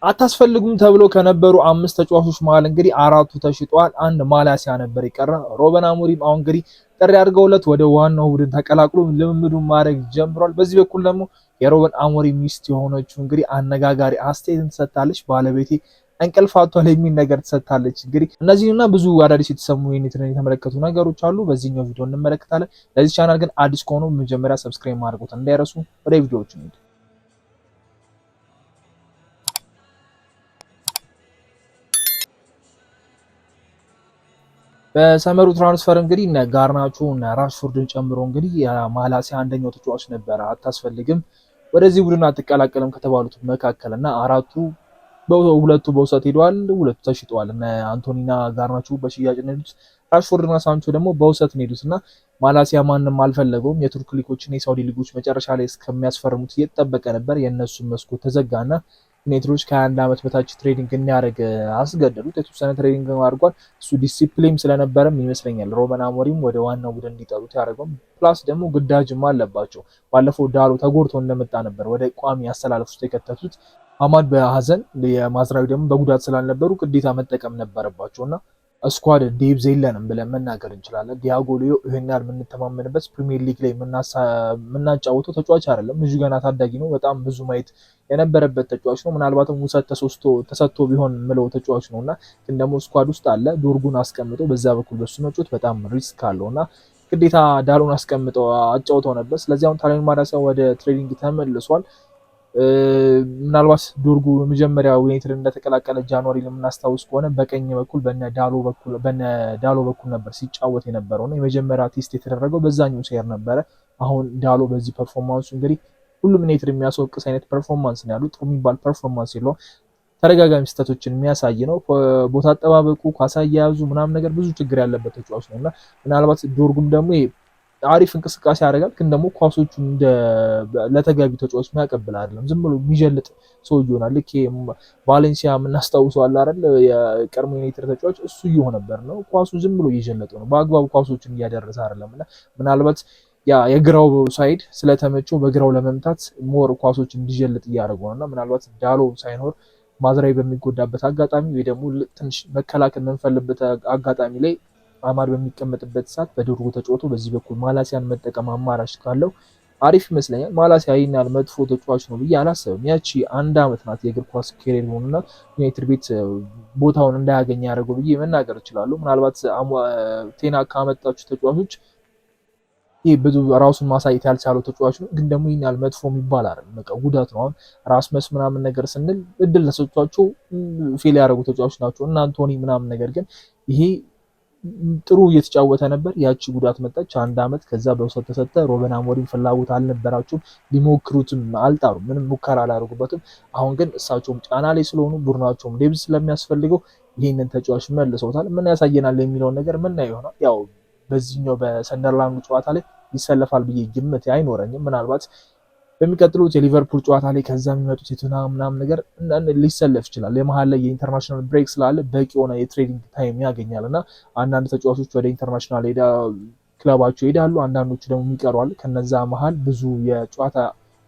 አታስፈልጉም ተብሎ ከነበሩ 5 ተጫዋቾች መሃል እንግዲህ 4ቱ ተሽጧል። አንድ ማላሲያ ነበር የቀረ። ሮበን አሞሪም አሁን እንግዲህ ጥሪ አድርገውለት ወደ ዋናው ቡድን ተቀላቅሎ ልምምዱን ማድረግ ጀምሯል። በዚህ በኩል ደግሞ የሮበን አሞሪም ሚስት የሆነችው እንግዲህ አነጋጋሪ አስተያየትን ትሰጣለች። ባለቤቴ እንቅልፋቷል የሚል ነገር ትሰጣለች። እንግዲህ እነዚህና ብዙ አዳዲስ የተሰሙ የተመለከቱ ነገሮች አሉ በዚህኛው ቪዲዮ እንመለከታለን። ለዚህ ቻናል ግን አዲስ ከሆኑ መጀመሪያ ሰብስክራይብ ማድረጉት እንዳይረሱ። ወደ ቪዲዮዎቹ እንሂድ። በሰመሩ ትራንስፈር እንግዲህ እነ ጋርናቾ እና ራሽፎርድን ጨምሮ እንግዲህ ማላሲያ አንደኛው ተጫዋች ነበረ አታስፈልግም ወደዚህ ቡድን አትቀላቀልም ከተባሉት መካከል እና ሁለቱ በውሰት ሄደዋል፣ ሁለቱ ተሽጠዋል። እነ አንቶኒና ጋርናቾ በሽያጭ ነው ሄዱት። ራሽፎርድና ሳንቾ ደግሞ በውሰት ነው ሄዱት እና ማላሲያ ማንም አልፈለገውም። የቱርክ ሊጎችና የሳውዲ ሊጎች መጨረሻ ላይ እስከሚያስፈርሙት እየተጠበቀ ነበር። የእነሱን መስኮት ተዘጋና ኔትሮች ከ21 ዓመት በታች ትሬዲንግ እንዲያደርግ አስገደዱት። የተወሰነ ትሬዲንግ አድርጓል። እሱ ዲሲፕሊን ስለነበረም ይመስለኛል ሮበን አሞሪም ወደ ዋናው ቡድን እንዲጠሩት ያደርገው። ፕላስ ደግሞ ግዳጅም አለባቸው። ባለፈው ዳሎ ተጎድቶ እንደመጣ ነበር ወደ ቋሚ አስተላለፍ ውስጥ የከተቱት። አማድ በሀዘን የማዝራዊ ደግሞ በጉዳት ስላልነበሩ ግዴታ መጠቀም ነበረባቸውና ስኳድ ዴብዝ የለንም ብለን መናገር እንችላለን። ዲያጎ ሊዮ ይህን ያህል የምንተማመንበት ፕሪሚየር ሊግ ላይ የምናጫወተው ተጫዋች አይደለም። ልጁ ገና ታዳጊ ነው። በጣም ብዙ ማየት የነበረበት ተጫዋች ነው። ምናልባትም ውሰት ተሰጥቶ ቢሆን ምለው ተጫዋች ነው እና ግን ደግሞ ስኳድ ውስጥ አለ። ዶርጉን አስቀምጦ በዛ በኩል በሱ መጫወት በጣም ሪስክ አለው እና ግዴታ ዳሎን አስቀምጠው አጫውተው ነበር። ስለዚህ አሁን ታሪን ማዳሳ ወደ ትሬኒንግ ተመልሷል። ምናልባት ዶርጉ መጀመሪያ ዩናይትድ እንደተቀላቀለ ጃንዋሪ ለምናስታውስ ከሆነ በቀኝ በኩል በነ ዳሎ በኩል ነበር ሲጫወት የነበረው ነው። የመጀመሪያ ቴስት የተደረገው በዛኛው ሴር ነበረ። አሁን ዳሎ በዚህ ፐርፎርማንሱ እንግዲህ ሁሉም ዩናይትድ የሚያስወቅስ አይነት ፐርፎርማንስ ነው ያሉት። ጥሩ የሚባል ፐርፎርማንስ የለውም። ተደጋጋሚ ስህተቶችን የሚያሳይ ነው። ቦታ አጠባበቁ፣ ኳስ አያያዙ ምናምን ነገር ብዙ ችግር ያለበት ተጫዋች ነው እና ምናልባት ዶርጉም ደግሞ አሪፍ እንቅስቃሴ ያደርጋል፣ ግን ደግሞ ኳሶቹ ለተገቢ ተጫዋች የሚያቀብል አይደለም። ዝም ብሎ የሚጀልጥ ሰው ይሆናል። ልክ ቫሌንሲያ የምናስታውሰው አለ አይደል? የቀድሞ ዩናይትድ ተጫዋች እሱ እየሆነ ነበር ነው። ኳሱ ዝም ብሎ እየጀለጠ ነው፣ በአግባቡ ኳሶችን እያደረሰ አይደለም እና ምናልባት የግራው ሳይድ ስለተመቸው በግራው ለመምታት ሞር ኳሶች እንዲጀልጥ እያደረገው ነው እና ምናልባት ዳሎ ሳይኖር ማዝራዊ በሚጎዳበት አጋጣሚ ወይ ደግሞ ትንሽ መከላከል የምንፈልበት አጋጣሚ ላይ አማድ በሚቀመጥበት ሰዓት በዶርጉ ተጫውቶ በዚህ በኩል ማላሲያን መጠቀም አማራጭ ካለው አሪፍ ይመስለኛል። ማላሲያ ይናል መጥፎ ተጫዋች ነው ብዬ አላሰብም። ያቺ 1 ዓመት ናት የእግር ኳስ ኬሪየር ሆነና ዩናይትድ ቤት ቦታውን እንዳያገኝ ያደረገው ብዬ መናገር እችላለሁ። ምናልባት ቴና ካመጣችሁ ተጫዋቾች ይህ ብዙ ራሱን ማሳየት ያልቻለው ተጫዋች ነው፣ ግን ደግሞ ይናል መጥፎ የሚባል አይደለም። በቃ ጉዳት ነው። አሁን ራስመስ ምናምን ነገር ስንል እድል ለሰጧቸው ፌል ያደረጉ ተጫዋች ናቸው እና አንቶኒ ምናምን ነገር ግን ይሄ ጥሩ እየተጫወተ ነበር። ያቺ ጉዳት መጣች። 1 ዓመት ከዛ በውሰት ተሰጠ። ሮበን አሞሪም ፍላጎት አልነበራቸውም፣ ሊሞክሩትም አልጣሩም፣ ምንም ሙከራ አላደረጉበትም። አሁን ግን እሳቸውም ጫና ላይ ስለሆኑ ቡድናቸውም ዴብዝ ስለሚያስፈልገው ይህንን ተጫዋች መልሰውታል። ምን ያሳየናል የሚለውን ነገር ምናየው ይሆናል። ያው በዚህኛው በሰንደርላንዱ ጨዋታ ላይ ይሰለፋል ብዬ ግምት አይኖረኝም። ምናልባት በሚቀጥሉት የሊቨርፑል ጨዋታ ላይ ከዛ የሚመጡት የቶተንሃም ምናምን ነገር ሊሰለፍ ይችላል። የመሀል ላይ የኢንተርናሽናል ብሬክ ስላለ በቂ የሆነ የትሬኒንግ ታይም ያገኛል እና አንዳንድ ተጫዋቾች ወደ ኢንተርናሽናል ክለባቸው ይሄዳሉ፣ አንዳንዶቹ ደግሞ የሚቀሯል። ከነዛ መሀል ብዙ የጨዋታ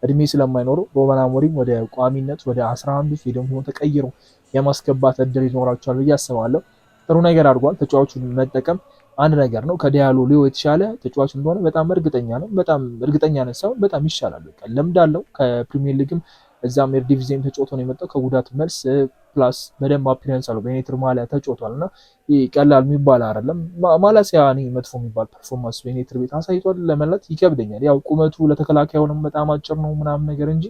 እድሜ ስለማይኖረው ሮበን አሞሪም ወደ ቋሚነት ወደ 11 ውስጥ ደግሞ ተቀይረው የማስገባት እድል ይኖራቸዋል ብዬ አስባለሁ። ጥሩ ነገር አድርጓል። ተጫዋቹን መጠቀም አንድ ነገር ነው። ከዲያሎ ሊዮ የተሻለ ተጫዋች እንደሆነ በጣም እርግጠኛ ነው። በጣም እርግጠኛ ነን ሳይሆን በጣም ይሻላል። በቃ ልምድ አለው። ከፕሪሚየር ሊግም እዛም ኤርዲቪዚየም ተጫውቶ ነው የመጣው ከጉዳት መልስ። ፕላስ በደንብ አፒሪያንስ አለው። በዩናይትድ ማሊያ ተጫውቷል እና ቀላል የሚባል አይደለም። ማላሲያ መጥፎ የሚባል ፐርፎርማንስ በዩናይትድ ቤት አሳይቷል ለማለት ይከብደኛል። ያው ቁመቱ ለተከላካዩንም በጣም አጭር ነው ምናምን ነገር እንጂ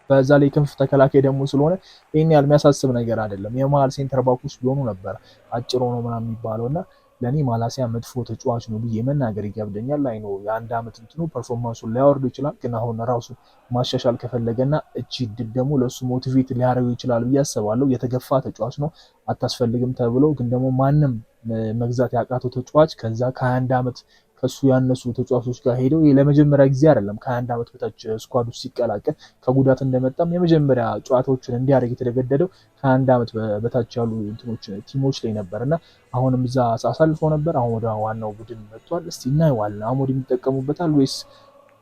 በዛ ላይ ክንፍ ተከላካይ ደግሞ ስለሆነ ይህን ያህል የሚያሳስብ ነገር አይደለም። የመሀል ሴንተር ባኮች ቢሆኑ ነበር አጭር ሆኖ ምናምን የሚባለው እና ለእኔ ማላሲያ መጥፎ ተጫዋች ነው ብዬ መናገር ይከብደኛል። ላይ ነው የ1 ዓመት እንትኑ ፐርፎርማንሱን ሊያወርዱ ይችላል፣ ግን አሁን ራሱ ማሻሻል ከፈለገና እቺ ድል ደግሞ ለእሱ ሞቲቬት ሊያደርገው ይችላል ብዬ አስባለሁ። የተገፋ ተጫዋች ነው አታስፈልግም ተብሎ ግን ደግሞ ማንም መግዛት ያቃተው ተጫዋች ከዛ ከ21 ዓመት ከሱ ያነሱ ተጫዋቾች ጋር ሄደው ለመጀመሪያ ጊዜ አይደለም ከ21 ዓመት በታች ስኳድ ውስጥ ሲቀላቀል ከጉዳት እንደመጣም የመጀመሪያ ጨዋታዎችን እንዲያደርግ የተገደደው ከ21 ዓመት በታች ያሉ ቲሞች ላይ ነበር እና አሁንም እዛ አሳልፎ ነበር። አሁን ወደ ዋናው ቡድን መጥቷል። እስቲ እናየዋለን። አሞሪም ይጠቀሙበታል ወይስ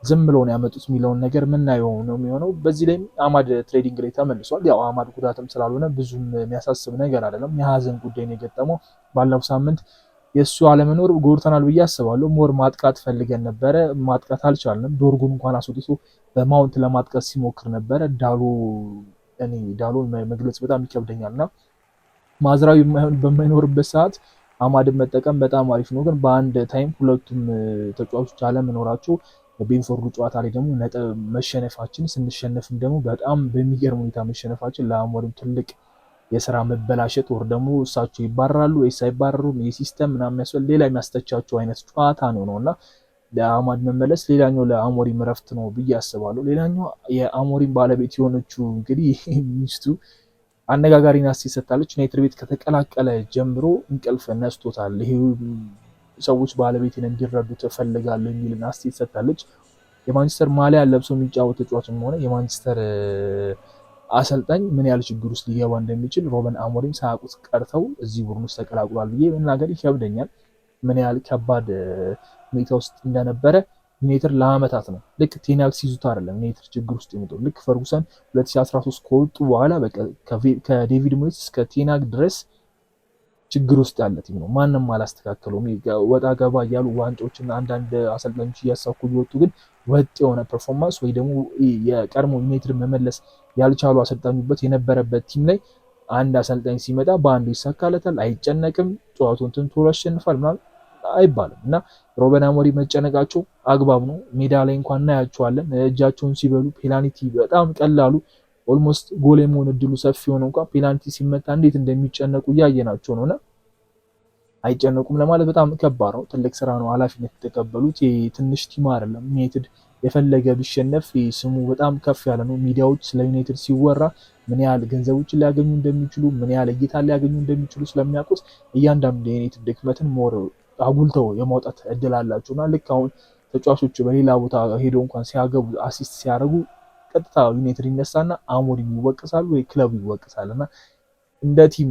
ዝም ብለው ነው ያመጡት የሚለውን ነገር ምናየው ነው የሚሆነው። በዚህ ላይ አማድ ትሬዲንግ ላይ ተመልሷል። ያው አማድ ጉዳትም ስላልሆነ ብዙም የሚያሳስብ ነገር አይደለም። የሀዘን ጉዳይ ነው የገጠመው። ባለፈው ሳምንት የእሱ አለመኖር ጎድተናል ብዬ አስባለሁ። ሞር ማጥቃት ፈልገን ነበረ፣ ማጥቃት አልቻልንም። ዶርጉን እንኳን አስወጥቶ በማውንት ለማጥቃት ሲሞክር ነበረ። ዳሎን መግለጽ በጣም ይከብደኛል እና ማዝራዊ በማይኖርበት ሰዓት አማድን መጠቀም በጣም አሪፍ ነው። ግን በአንድ ታይም ሁለቱም ተጫዋቾች አለመኖራቸው በቤንፎርዱ ጨዋታ ላይ ደግሞ ነጥብ መሸነፋችን፣ ስንሸነፍም ደግሞ በጣም በሚገርም ሁኔታ መሸነፋችን ለአሞሪም ትልቅ የስራ መበላሸት ወር ደግሞ እሳቸው ይባረራሉ ወይስ አይባረሩም የሲስተም ምናምን ያስፈል ሌላ የሚያስተቻቸው አይነት ጨዋታ ነው እና ለአማድ መመለስ ሌላኛው ለአሞሪም ረፍት ነው ብዬ አስባለሁ። ሌላኛው የአሞሪም ባለቤት የሆነችው እንግዲህ ሚስቱ አነጋጋሪ ናስቲ ሰጥታለች። ዩናይትድ ቤት ከተቀላቀለ ጀምሮ እንቅልፍ ነስቶታል። ይሄ ሰዎች ባለቤትን እንዲረዱ ትፈልጋለሁ የሚል ናስቲ ሰጥታለች። የማንቸስተር ማሊያ ለብሶ የሚጫወት ተጫዋችም ሆነ የማንቸስተር አሰልጣኝ ምን ያህል ችግር ውስጥ ሊገባ እንደሚችል ሮበን አሞሪም ሳያውቁት ቀርተው እዚህ ቡድን ውስጥ ተቀላቅሏል ብዬ መናገር ይከብደኛል። ምን ያህል ከባድ ሁኔታ ውስጥ እንደነበረ ዩናይትድ ለአመታት ነው ልክ ቴናግ ሲዙት አይደለም ዩናይትድ ችግር ውስጥ የሚወጣው ልክ ፈርጉሰን 2013 ከወጡ በኋላ በቃ ከዴቪድ ሞይስ እስከ ቴናግ ድረስ ችግር ውስጥ ያለ ቲም ነው። ማንም አላስተካከለውም። ወጣ ገባ እያሉ ዋንጫዎችና አንዳንድ አሰልጣኞች እያሳኩ ሊወጡ ግን ወጥ የሆነ ፐርፎርማንስ ወይ ደግሞ የቀድሞ ዩናይትድ መመለስ ያልቻሉ አሰልጣኙበት የነበረበት ቲም ላይ አንድ አሰልጣኝ ሲመጣ በአንዱ ይሳካለታል፣ አይጨነቅም፣ ጨዋታውን ቶሎ ያሸንፋል ምናምን አይባልም እና ሮበን አሞሪም መጨነቃቸው አግባብ ነው። ሜዳ ላይ እንኳን እናያቸዋለን እጃቸውን ሲበሉ ፔናልቲ በጣም ቀላሉ ኦልሞስት ጎል የመሆን እድሉ ሰፊ ሆነ እንኳን ፔናልቲ ሲመታ እንዴት እንደሚጨነቁ እያየናቸው ነውና አይጨነቁም ለማለት በጣም ከባድ ነው። ትልቅ ስራ ነው ኃላፊነት የተቀበሉት። ትንሽ ቲም አይደለም። ዩናይትድ የፈለገ ቢሸነፍ ስሙ በጣም ከፍ ያለ ነው። ሚዲያዎች ስለ ዩናይትድ ሲወራ ምን ያህል ገንዘቦችን ሊያገኙ እንደሚችሉ ምን ያህል እይታ ሊያገኙ እንደሚችሉ ስለሚያውቁት እያንዳንዱ የዩናይትድ ድክመትን ሞር አጉልተው የማውጣት እድል አላቸውና ልክ አሁን ተጫዋቾቹ በሌላ ቦታ ሄደው እንኳን ሲያገቡ አሲስት ሲያደርጉ ቀጥታ ዩናይትድ ይነሳና አሞሪም ይወቅሳሉ ወይ ክለቡ ይወቅሳልና እንደ ቲም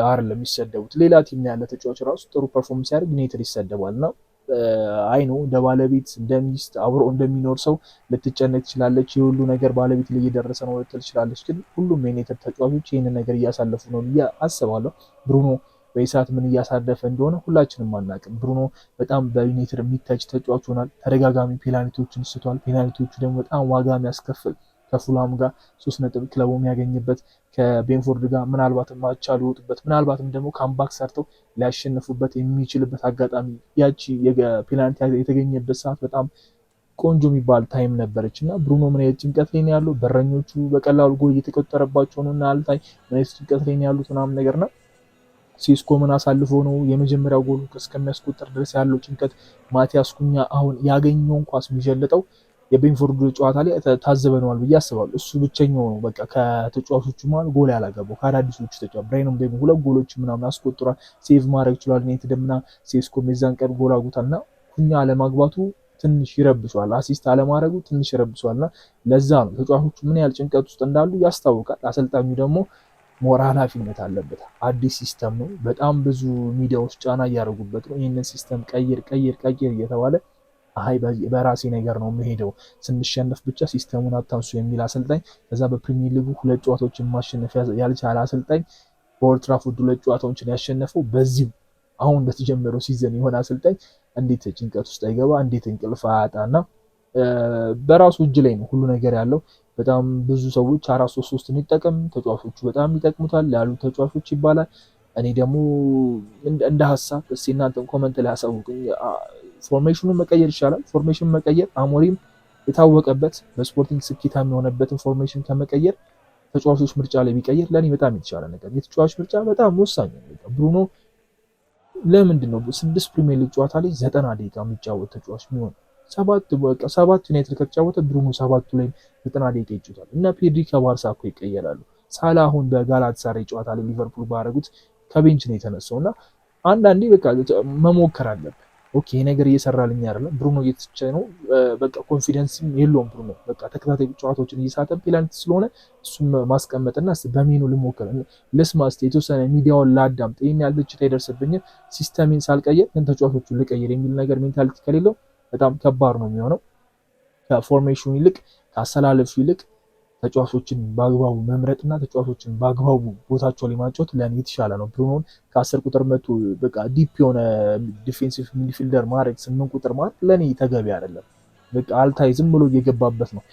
አይደለም የሚሰደቡት። ሌላ ቲም ያለ ተጫዋች ራሱ ጥሩ ፐርፎርማንስ ሲያደርግ ዩናይትድ ይሰደባልና አይ ነው እንደ ባለቤት እንደ ሚስት አብሮ እንደሚኖር ሰው ልትጨነቅ ትችላለች። የሁሉ ነገር ባለቤት ላይ እየደረሰ ነው ልትል ትችላለች። ግን ሁሉም የዩናይትድ ተጫዋቾች ይህንን ነገር እያሳለፉ ነው ብዬ አስባለሁ። ብሩኖ በሰዓት ምን እያሳለፈ እንደሆነ ሁላችንም አናውቅም። ብሩኖ በጣም በዩናይትድ የሚታጭ ተጫዋች ሆኗል። ተደጋጋሚ ፔናልቲዎችን ስቷል። ፔናልቲዎቹ ደግሞ በጣም ዋጋ የሚያስከፍል ከፉላም ጋር 3 ነጥብ ክለቡ የሚያገኝበት ከቤንፎርድ ጋር ምናልባትም ማቻ ሊወጡበት ምናልባትም ደግሞ ካምባክ ሰርተው ሊያሸንፉበት የሚችልበት አጋጣሚ ያቺ የፔናልቲ የተገኘበት ሰዓት በጣም ቆንጆ የሚባል ታይም ነበረች እና ብሩኖ ምን አይነት ጭንቀት ላይ ነው ያለው? በረኞቹ በቀላሉ ጎል እየተቆጠረባቸው ነው እና አልታይ ምን አይነት ጭንቀት ላይ ነው ያሉት ምናምን ነገርና ሲስኮ ምን አሳልፎ ነው የመጀመሪያው ጎል እስከሚያስቆጥር ድረስ ያለው ጭንቀት ማቲያስ ኩኛ አሁን ያገኘውን ኳስ የሚጀልጠው የቤንፎርድ ጨዋታ ላይ ታዘበነዋል ብዬ አስባለሁ። እሱ ብቸኛው ነው በቃ ከተጫዋቾቹ ማለት ጎል ያላገባው ከአዳዲሶቹ ተጫዋች ብራይኖም ደግሞ 2 ጎሎች ምናምን አስቆጥሯል። ሴቭ ማድረግ ይችላል። ዩናይትድ እና ሴስኮ የዛን ቀን ጎል አግብቷልና ኩኛ አለማግባቱ ትንሽ ይረብሷል። አሲስት አለማድረጉ ትንሽ ይረብሷልና ለዛ ነው ተጫዋቾቹ ምን ያህል ጭንቀት ውስጥ እንዳሉ ያስታውቃል። አሰልጣኙ ደግሞ ሞራል ኃላፊነት አለበት። አዲስ ሲስተም ነው። በጣም ብዙ ሚዲያዎች ጫና እያደረጉበት ነው። ይህንን ሲስተም ቀይር እየተባለ አይ በራሴ ነገር ነው የምሄደው ስንሸነፍ ብቻ ሲስተሙን አታንሱ የሚል አሰልጣኝ፣ ከዛ በፕሪሚየር ሊጉ 2 ጨዋታዎችን ማሸነፍ ያልቻለ አሰልጣኝ በኦልድ ትራፎርድ 2 ጨዋታዎችን ያሸነፈው በዚሁ አሁን በተጀመረው ሲዘን የሆነ አሰልጣኝ እንዴት ጭንቀት ውስጥ አይገባ? እንዴት እንቅልፍ አያጣና በራሱ እጅ ላይ ነው ሁሉ ነገር ያለው። በጣም ብዙ ሰዎች 4-3-3 ይጠቀም ተጫዋቾቹ በጣም ይጠቅሙታል ያሉ ተጫዋቾች ይባላል። እኔ ደግሞ እንደ ሐሳብ እስኪ እናንተም ኮሜንት ላይ አሳውቁኝ። ፎርሜሽኑን መቀየር ይቻላል። ፎርሜሽን መቀየር አሞሪም የታወቀበት በስፖርቲንግ ስኬታማ የሆነበትን ፎርሜሽን ከመቀየር ተጫዋቾች ምርጫ ላይ ቢቀየር ለኔ በጣም የተሻለ ነገር። የተጫዋች ምርጫ በጣም ወሳኝ ነው። ብሩኖ ለምንድን ነው 6 ፕሪሚየር ሊግ ጨዋታ ላይ 90 ደቂቃ የሚጫወት ተጫዋች የሚሆን? 7 ዩናይትድ ከተጫወተ ብሩኖ 7ቱ ላይ 90 ደቂቃ ይጫወታል እና ፔድሪ ከባርሳ እኮ ይቀየራሉ። ሳላ አሁን በጋላታሳራይ ጨዋታ ላይ ሊቨርፑል ባረጉት ከቤንች ነው የተነሳው እና አንዳንዴ በቃ መሞከር አለብን። ኦኬ ነገር እየሰራልኝ አይደለም፣ ብሩኖ እየተቸ ነው፣ በቃ ኮንፊደንስም የለውም ብሩኖ በቃ ተከታታይ ጨዋታዎችን እየሳተ ፔናልቲ ስለሆነ እሱም ማስቀመጥና በሜኑ ልሞክር ልስማ እስኪ የተወሰነ ሚዲያውን ላዳምጥ፣ ይሄን ያህል ትችት አይደርስብኝም፣ ሲስተሜን ሳልቀየር ግን ተጫዋቾቹን ልቀይር የሚል ነገር ሜንታሊቲ ከሌለው በጣም ከባድ ነው የሚሆነው። ከፎርሜሽኑ ይልቅ ከአሰላለፉ ይልቅ ተጫዋቾችን በአግባቡ መምረጥና ተጫዋቾችን በአግባቡ ቦታቸው ላይ ማጫወት ለኔ የተሻለ ነው። ብሩኖን ከ10 ቁጥር መቶ በቃ ዲፕ የሆነ ዲፌንሲቭ ሚድፊልደር ማድረግ 8 ቁጥር ማለት ለኔ ተገቢ አይደለም። በቃ አልታይ ዝም ብሎ እየገባበት ነው።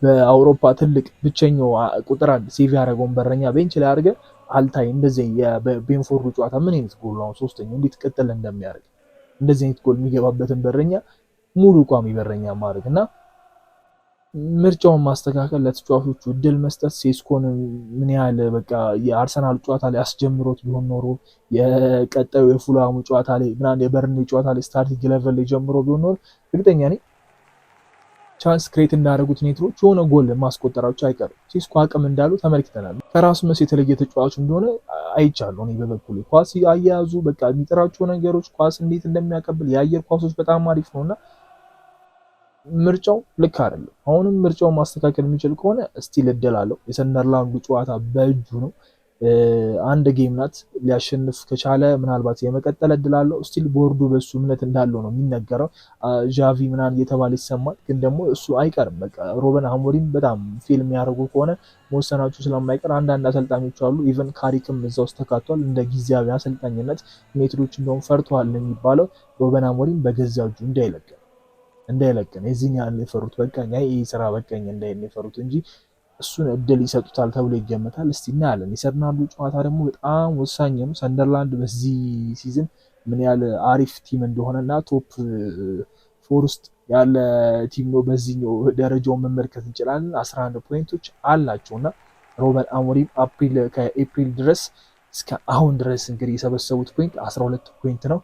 በአውሮፓ ትልቅ ብቸኛው ቁጥር አንድ ሴቭ ያደረገውን በረኛ ቤንች ላይ አድርገ አልታይ እንደዚህ የቤንፎርዱ ጨዋታ ምን አይነት ጎል ነው? ሶስተኛው እንዴት ቅጥል እንደሚያደርግ እንደዚህ አይነት ጎል የሚገባበትን በረኛ ሙሉ ቋሚ በረኛ ማድረግ እና ምርጫውን ማስተካከል፣ ለተጫዋቾቹ እድል መስጠት። ሴስኮን ምን ያህል በቃ የአርሰናል ጨዋታ ላይ አስጀምሮት ቢሆን ኖሮ የቀጣዩ የፉላሙ ጨዋታ ላይ ምናምን የበርንሌ ጨዋታ ላይ ስታርቲንግ ሌቨል ላይ ጀምሮ ቢሆን ኖሮ እርግጠኛ ነኝ ቻንስ ክሬት እንዳደረጉት ኔትሮች የሆነ ጎል ማስቆጠራቸው አይቀርም። ሴስኮ አቅም እንዳሉ ተመልክተናል። ከራሱ መስ የተለየ ተጫዋች እንደሆነ አይቻለሁ። እኔ በበኩሌ ኳስ አያያዙ በቃ የሚጥራቸው ነገሮች ኳስ እንዴት እንደሚያቀብል የአየር ኳሶች በጣም አሪፍ ነውና ምርጫው ልክ አይደለም። አሁንም ምርጫው ማስተካከል የሚችል ከሆነ እስቲል እድል አለው። የሰንደርላንዱ ጨዋታ በእጁ ነው። አንድ ጌም ናት። ሊያሸንፍ ከቻለ ምናልባት የመቀጠል እድል አለው። እስቲል ቦርዱ በሱ እምነት እንዳለው ነው የሚነገረው። ዣቪ ምናምን እየተባለ ይሰማል፣ ግን ደግሞ እሱ አይቀርም። በቃ ሩበን አሞሪም በጣም ፊልም ያደርጉ ከሆነ መወሰናቸው ስለማይቀር አንዳንድ አሰልጣኞች አሉ። ኢቨን ካሪክም እዛ ውስጥ ተካቷል። እንደ ጊዜያዊ አሰልጣኝነት ሜትሮች እንደውም ፈርተዋል የሚባለው ሩበን አሞሪም በገዛ እጁ እንዳይለቅን የዚህን ያህል የፈሩት በቃኝ ይህ ስራ በቃኝ እንዳይል የፈሩት እንጂ እሱን እድል ይሰጡታል ተብሎ ይገመታል። እስቲ እናያለን። የሰንደርላንዱ ጨዋታ ደግሞ በጣም ወሳኝ ነው። ሰንደርላንድ በዚህ ሲዝን ምን ያህል አሪፍ ቲም እንደሆነ እና ቶፕ 4 ውስጥ ያለ ቲም ነው። በዚህኛው ደረጃውን መመልከት እንችላለን። 11 ፖይንቶች አላቸው እና ሩበን አሞሪም ከኤፕሪል ድረስ እስከ አሁን ድረስ እንግዲህ የሰበሰቡት ፖይንት 12 ፖይንት ነው።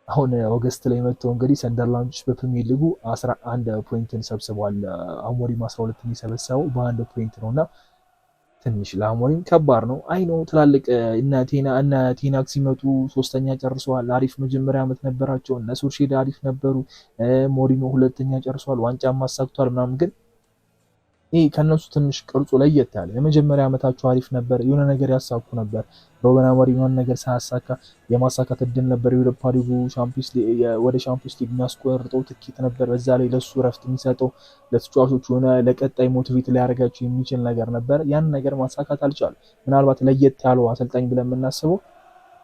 አሁን ኦገስት ላይ መጥተው እንግዲህ ሰንደርላንዶች በፕሪሚየር ሊጉ 11 ፖይንትን ሰብስበዋል። አሞሪም 12 የሰበሰበው በአንድ ፖይንት ነው እና ትንሽ ለአሞሪም ከባድ ነው። አይ ነው ትላልቅ እነ ቴናክ ሲመጡ 3ኛ ጨርሰዋል። አሪፍ መጀመሪያ ዓመት ነበራቸው። እነ ሶልሼር አሪፍ ነበሩ። ሞሪኖ 2ኛ ጨርሰዋል። ዋንጫ ማሳክቷል ምናምን ግን ይህ ከነሱ ትንሽ ቅርጹ ለየት ያለ የመጀመሪያ ዓመታቸው አሪፍ ነበር። የሆነ ነገር ያሳኩ ነበር። ሩበን አሞሪም የሆነ ነገር ሳያሳካ የማሳካት እድል ነበር። የአውሮፓ ሊጉ ወደ ሻምፒዮንስ ሊግ የሚያስቆርጠው ትኬት ነበር። በዛ ላይ ለሱ ረፍት የሚሰጠው ለተጫዋቾቹ ሆነ ለቀጣይ ሞቲቬት ሊያደርጋቸው የሚችል ነገር ነበር። ያን ነገር ማሳካት አልቻሉ። ምናልባት ለየት ያለው አሰልጣኝ ብለን የምናስበው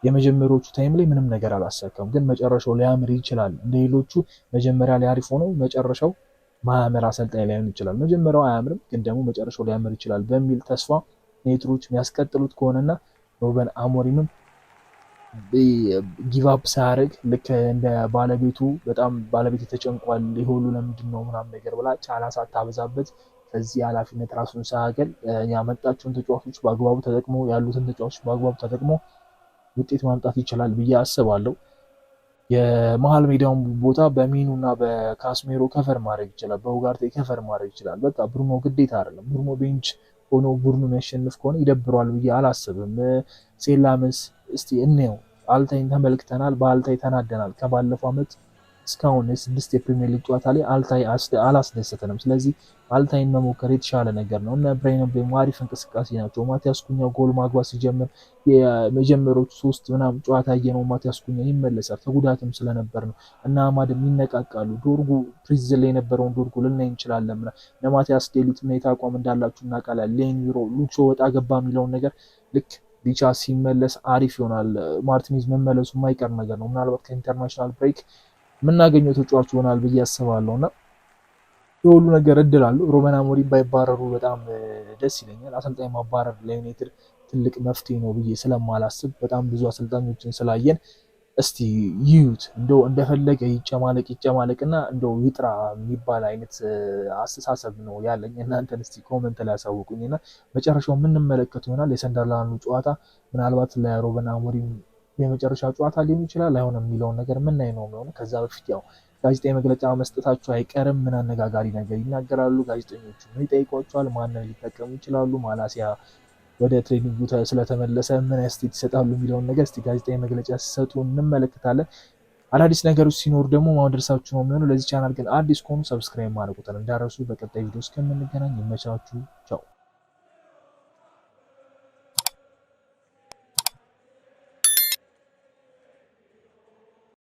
የመጀመሪያዎቹ ታይም ላይ ምንም ነገር አላሳካም፣ ግን መጨረሻው ሊያምር ይችላል። እንደ ሌሎቹ መጀመሪያ ላይ አሪፍ ሆነው መጨረሻው ማያምር አሰልጣኝ ላይሆን ይችላል። መጀመሪያው አያምርም፣ ግን ደግሞ መጨረሻው ሊያምር ይችላል በሚል ተስፋ ኔትሮች የሚያስቀጥሉት ከሆነና ሩበን አሞሪምም ጊቭአፕ ሳያደርግ ልክ እንደ ባለቤቱ በጣም ባለቤት ተጨንቋል ይሁሉ ለምንድን ነው ምናምን ነገር ብላ ጫና ሳታበዛበት ከዚህ ኃላፊነት ራሱን ሳያገል ያመጣቸውን ተጫዋቾች በአግባቡ ተጠቅሞ ያሉትን ተጫዋቾች በአግባቡ ተጠቅሞ ውጤት ማምጣት ይችላል ብዬ አስባለሁ። የመሀል ሜዳውን ቦታ በሚኑ እና በካስሜሮ ከፈር ማድረግ ይችላል፣ በኡጋርቴ ከፈር ማድረግ ይችላል። በቃ ብሩኖ ግዴታ አይደለም። ብሩኖ ቤንች ሆኖ ቡድኑ የሚያሸንፍ ከሆነ ይደብረዋል ብዬ አላስብም። ሴላመንስ እስቲ እንየው። አልታይን ተመልክተናል፣ በአልታይ ተናደናል። ከባለፈው ዓመት እስካሁን የ6 የፕሪሚየር ሊግ ጨዋታ ላይ አልታይ አላስደሰተንም። ስለዚህ አልታይን መሞከር የተሻለ ነገር ነው። እነ ብራይን ምቤሞ አሪፍ እንቅስቃሴ ናቸው። ማቲያስ ኩኛ ጎል ማግባት ሲጀምር የመጀመሪያዎቹ 3 ምናምን ጨዋታ ያየነው ማቲያስ ኩኛ ይመለሳል። ተጉዳትም ስለነበር ነው እና አማድም ይነቃቃሉ። ዶርጉ ፕሪዝን ላይ የነበረውን ዶርጉ ልናይ እንችላለን። ለማቲያስ ዴሊት ምን አቋም እንዳላችሁ እናውቃለን። ሌኒሮ ሉክሾ ወጣ ገባ የሚለውን ነገር ልክ ዲቻ ሲመለስ አሪፍ ይሆናል። ማርቲኔዝ መመለሱ የማይቀር ነገር ነው። ምናልባት ከኢንተርናሽናል ብሬክ የምናገኘው ተጫዋች ይሆናል ብዬ አስባለሁ እና የሁሉ ነገር እድል አለው። ሩበን አሞሪም ባይባረሩ በጣም ደስ ይለኛል። አሰልጣኝ ማባረር ለዩናይትድ ትልቅ መፍትሄ ነው ብዬ ስለማላስብ በጣም ብዙ አሰልጣኞችን ስላየን እስቲ ይዩት። እንደው እንደፈለገ ይጨማለቅና እንደው ይጥራ የሚባል አይነት አስተሳሰብ ነው ያለኝ። እናንተን እስቲ ኮመንት ላይ ያሳውቁኝና መጨረሻው የምንመለከት ይሆናል። የሰንደርላንዱ ጨዋታ ምናልባት ለሩበን አሞሪም የመጨረሻ ጨዋታ ሊሆን ይችላል አይሆንም የሚለውን ነገር ምናይ ነው የሚሆነው። ከዛ በፊት ያው ጋዜጣዊ መግለጫ መስጠታቸው አይቀርም። ምን አነጋጋሪ ነገር ይናገራሉ ጋዜጠኞቹ? ምን ይጠይቋቸዋል? ማንን ሊጠቀሙ ይችላሉ? ማላሲያ ወደ ትሬኒንጉ ስለተመለሰ ምን አስተያየት ይሰጣሉ የሚለውን ነገር እስቲ ጋዜጣዊ መግለጫ ሲሰጡ እንመለከታለን። አዳዲስ ነገሮች ሲኖሩ ደግሞ ማድረሳችሁ ነው የሚሆነው። ለዚህ ቻናል ግን አዲስ ከሆኑ ሰብስክራይብ ማድረጉትን እንዳረሱ። በቀጣይ ቪዲዮ እስከምንገናኝ ይመቻችሁ። ቻው።